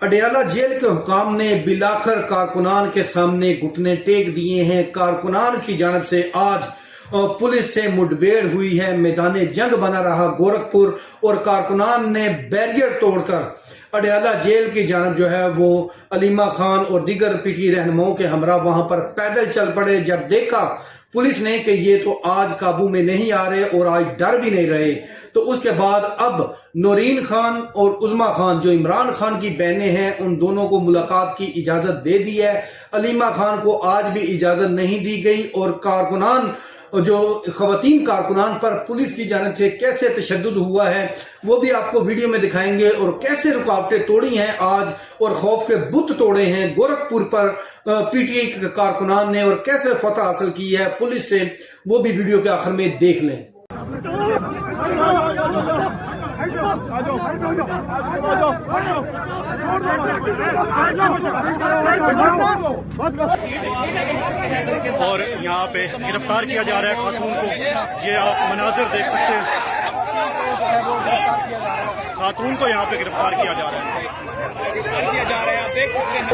Adiala jail के हुकाम ने बिलाखर कारकुनान के सामने घुटने टेक दिए हैं। कारकुनान की जानब से आज पुलिस से मुठभेड़ हुई है। मैदान जंग बना रहा गोरखपुर और कारकुनान ने बैरियर तोड़कर अडयाला जेल की जानब जो है वो अलीमा खान और दीगर पीटी रहनुमाओं के हमरा वहां पर पैदल चल पड़े। जब देखा पुलिस ने कि ये तो आज काबू में नहीं आ रहे और आज डर भी नहीं रहे, तो उसके बाद अब नौरीन खान और उज़मा खान जो इमरान खान की बहनें हैं उन दोनों को मुलाकात की इजाजत दे दी है। अलीमा खान को आज भी इजाजत नहीं दी गई और कारकुनान जो खवातीन कारकुनान पर पुलिस की जानिब से कैसे तशद्दुद हुआ है वो भी आपको वीडियो में दिखाएंगे और कैसे रुकावटें तोड़ी हैं आज और खौफ के बुत तोड़े हैं गोरखपुर पर पीटीआई के कारकुनान ने और कैसे फतह हासिल की है पुलिस से, वो भी वीडियो के आखिर में देख लें। और यहाँ पे गिरफ्तार किया जा रहा है खातून को, ये आप मनाजिर देख सकते हैं। खातून को यहाँ पे गिरफ्तार किया जा रहा है, आप देख सकते हैं।